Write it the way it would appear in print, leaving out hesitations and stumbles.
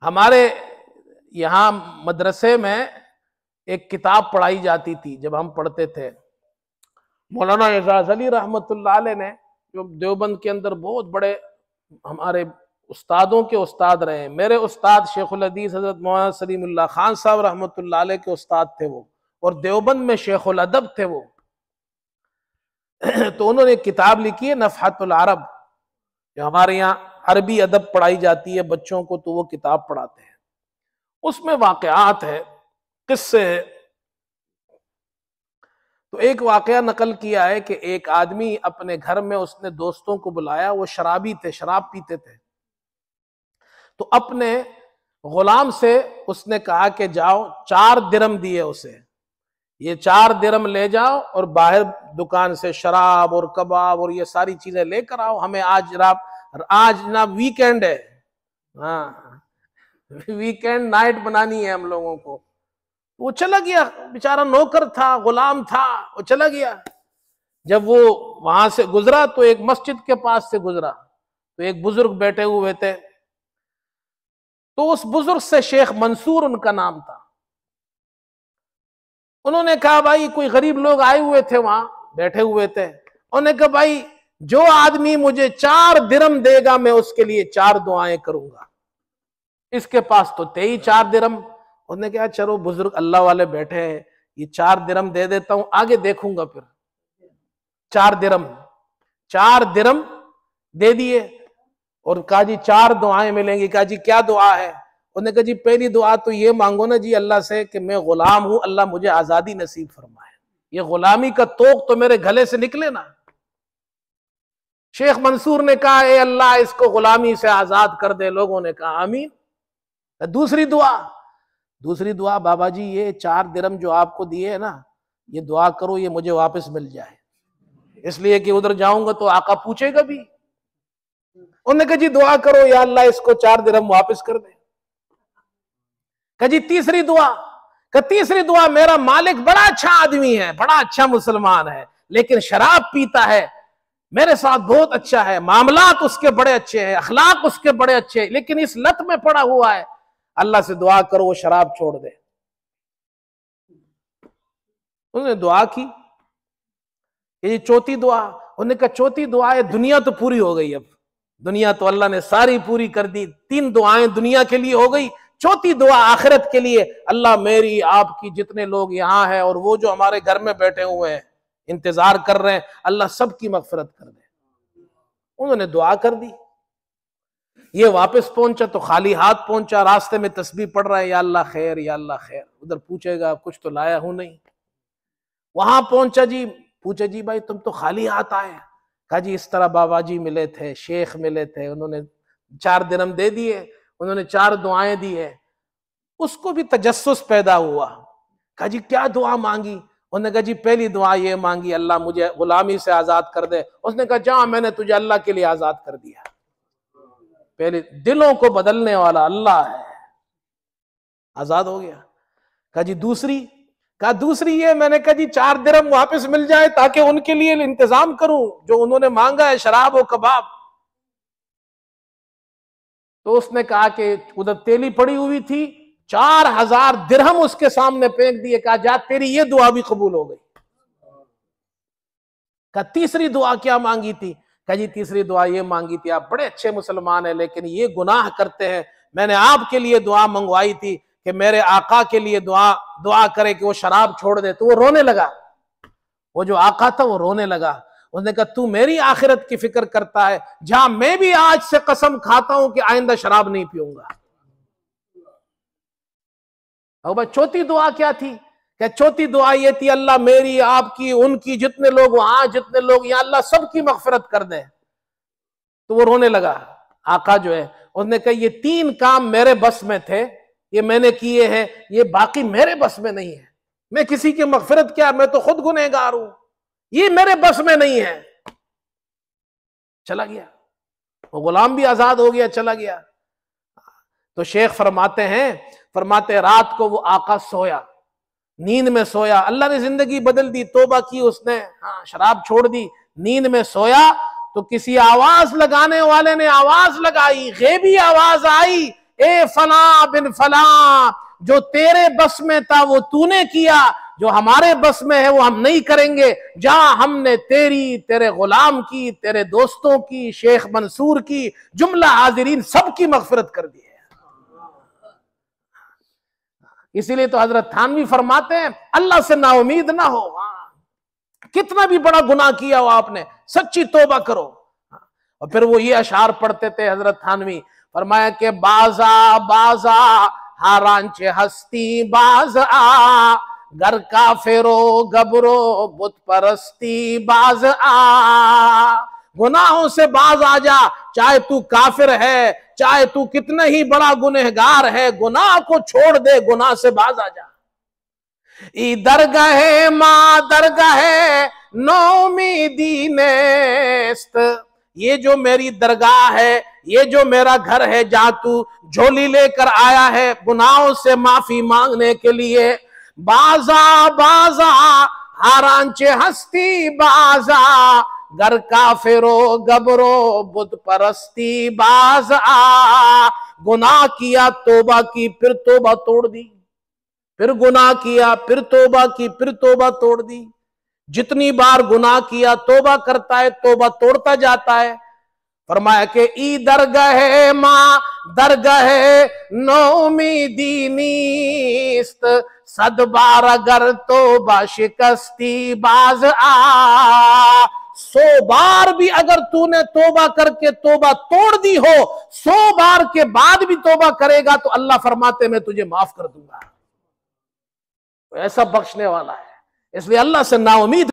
हमारे यहाँ मदरसे में एक किताब पढ़ाई जाती थी जब हम पढ़ते थे। मौलाना एजाज अली रहमतुल्लाह अलैह ने, जो देवबंद के अंदर बहुत बड़े हमारे उस्तादों के उस्ताद रहे। मेरे उस्ताद शेखुल हदीस हजरत मौलाना सलीमुल्लाह खान साहब रहमतुल्लाह अलैह के उस्ताद थे वो, और देवबंद में शेखुल अदब थे वो। तो उन्होंने एक किताब लिखी है नफ़हतुल अरब, जो हमारे यहाँ अरबी अदब पढ़ाई जाती है बच्चों को, तो वो किताब पढ़ाते हैं। उसमें वाक़यात है, किस्से है। तो एक वाक़या नकल किया है कि एक आदमी अपने घर में उसने दोस्तों को बुलाया, वो शराबी थे, शराब पीते थे। तो अपने गुलाम से उसने कहा कि जाओ 4 दिरहम दिए उसे, ये 4 दिरहम ले जाओ और बाहर दुकान से शराब और कबाब और ये सारी चीजें लेकर आओ, हमें आज ना वीकेंड है, हाँ वीकेंड नाइट बनानी है हम लोगों को। वो चला गया, बेचारा नौकर था, गुलाम था, वो चला गया। जब वो वहां से गुजरा तो एक मस्जिद के पास से गुजरा, तो एक बुजुर्ग बैठे हुए थे। तो उस बुजुर्ग से शेख मंसूर उनका नाम था। उन्होंने कहा भाई, कोई गरीब लोग आए हुए थे, वहां बैठे हुए थे। उन्होंने कहा भाई, जो आदमी मुझे 4 दिरहम देगा मैं उसके लिए 4 दुआएं करूंगा। इसके पास तो थे ही 4 दिरहम। उन्होंने कहा चलो बुजुर्ग अल्लाह वाले बैठे हैं, ये 4 दिरहम दे देता हूं, आगे देखूंगा फिर। 4 दिरहम दे दिए और कहा जी 4 दुआएं मिलेंगी। कहा जी क्या दुआ है? उन्होंने कहा जी पहली दुआ तो ये मांगो ना जी अल्लाह से कि मैं गुलाम हूं, अल्लाह मुझे आजादी नसीब फरमाए, ये गुलामी का तोक तो मेरे गले से निकले ना। शेख मंसूर ने कहा ए अल्लाह इसको गुलामी से आजाद कर दे। लोगों ने कहा आमीन। दूसरी दुआ बाबा जी ये 4 दिरहम जो आपको दिए है ना, ये दुआ करो ये मुझे वापस मिल जाए, इसलिए कि उधर जाऊंगा तो आका पूछेगा भी। उन्होंने कहा जी दुआ करो या अल्लाह इसको 4 दिरहम वापस कर दे। कहा जी तीसरी दुआ, मेरा मालिक बड़ा अच्छा आदमी है, बड़ा अच्छा मुसलमान है, लेकिन शराब पीता है, मेरे साथ बहुत अच्छा है, मामलात उसके बड़े अच्छे हैं, अखलाक उसके बड़े अच्छे हैं, लेकिन इस लत में पड़ा हुआ है, अल्लाह से दुआ करो वो शराब छोड़ दे। उन्होंने दुआ की। ये चौथी दुआ, उन्होंने कहा चौथी दुआ है, दुनिया तो पूरी हो गई, अब दुनिया तो अल्लाह ने सारी पूरी कर दी, 3 दुआएं दुनिया के लिए हो गई, चौथी दुआ आखिरत के लिए, अल्लाह मेरी आपकी जितने लोग यहाँ हैं और वो जो हमारे घर में बैठे हुए हैं इंतजार कर रहे हैं, अल्लाह सबकी मगफिरत कर दे। उन्होंने दुआ कर दी। ये वापस पहुंचा तो खाली हाथ पहुंचा, रास्ते में तस्बीह पढ़ रहा है या अल्लाह खैर या अल्लाह खैर। उधर पूछेगा कुछ तो लाया हूं नहीं। वहां पहुंचा जी, पूछे जी भाई तुम तो खाली हाथ आए। कहा जी इस तरह बाबा जी मिले थे, शेख मिले थे, उन्होंने 4 दिरहम दे दिए, उन्होंने 4 दुआएं दी है। उसको भी तजस्सुस पैदा हुआ। कहा जी क्या दुआ मांगी? उन्होंने कहा जी पहली दुआ ये मांगी अल्लाह मुझे गुलामी से आजाद कर दे। उसने कहा जा मैंने तुझे अल्लाह के लिए आजाद कर दिया। पहले दिलों को बदलने वाला अल्लाह है, आजाद हो गया। कहा जी दूसरी? कहा दूसरी ये, मैंने कहा जी 4 दिरहम वापस मिल जाए ताकि उनके लिए इंतजाम करूं जो उन्होंने मांगा है, शराब और कबाब। तो उसने कहा कि उधर तेली पड़ी हुई थी, 4000 दिरहम उसके सामने फेंक दिए। कहा जा तेरी ये दुआ भी कबूल हो गई। कहा तीसरी दुआ क्या मांगी थी? कहा जी तीसरी दुआ ये मांगी थी, आप बड़े अच्छे मुसलमान हैं लेकिन ये गुनाह करते हैं, मैंने आपके लिए दुआ मंगवाई थी कि मेरे आका के लिए दुआ करे कि वो शराब छोड़ दे। तो वो रोने लगा, वो जो आका था वो रोने लगा। उसने कहा तू मेरी आखिरत की फिक्र करता है, जहां मैं भी आज से कसम खाता हूं कि आइंदा शराब नहीं पीऊंगा। और भाई चौथी दुआ क्या थी? क्या चौथी दुआ ये थी अल्लाह मेरी आपकी उनकी जितने लोग वहां जितने लोग यहाँ, अल्लाह सबकी मगफिरत कर दे। तो वो रोने लगा आका जो है। उसने कहा ये 3 काम मेरे बस में थे, ये मैंने किए हैं, ये बाकी मेरे बस में नहीं है। मैं किसी की मगफिरत क्या, मैं तो खुद गुनहगार हूं, ये मेरे बस में नहीं है। चला गया, वो गुलाम भी आजाद हो गया, चला गया। तो शेख फरमाते रात को वो आका सोया, नींद में सोया, अल्लाह ने जिंदगी बदल दी, तौबा की उसने, हाँ शराब छोड़ दी। नींद में सोया तो किसी आवाज लगाने वाले ने आवाज लगाई, गैबी आवाज आई ए फला बिन फला, जो तेरे बस में था वो तूने किया, जो हमारे बस में है वो हम नहीं करेंगे। जहां हमने तेरी, तेरे गुलाम की, तेरे दोस्तों की, शेख मंसूर की, जुमला हाजिरीन सबकी मगफिरत कर दी है। इसीलिए तो हजरत थानवी फरमाते हैं अल्लाह से नाउमीद ना हो। कितना भी बड़ा गुनाह किया हो आपने, सच्ची तौबा करो। और फिर वो ये अशार पढ़ते थे हजरत थानवी, फरमाया कि बाजा बाजा हारांचे हस्ती बाज आ, घर का फेरो गबरो बुत परस्ती बाज आ। गुनाहों से बाज आ जा, चाहे तू काफिर है, चाहे तू कितना ही बड़ा गुनहगार है, गुनाह को छोड़ दे, गुनाह से बाज आ जा। ई दरगाहे मां दरगाहे नौमीदी नेस्त, ये जो मेरी दरगाह है, ये जो मेरा घर है, जहां तू झोली लेकर आया है गुनाहों से माफी मांगने के लिए। बाजा बाजा हारांचे हस्ती बाजा, घर का फेरो गबरो बुत परस्ती बाज आ। गुनाह किया, तौबा की, फिर तौबा तोड़ दी, फिर गुनाह किया, फिर तौबा की, फिर तौबा तोड़ दी। जितनी बार गुनाह किया तौबा करता है, तौबा तोड़ता जाता है। फरमाया कि ई दरगाहे मां दरगाहे नौमीदी नीस्त, सद बार अगर तौबा शिकस्ती बाज आ। 100 बार भी अगर तूने तौबा करके तौबा तोड़ दी हो, 100 बार के बाद भी तौबा करेगा तो अल्लाह फरमाते मैं तुझे माफ कर दूंगा। ऐसा बख्शने वाला है, इसलिए अल्लाह से नाउमीद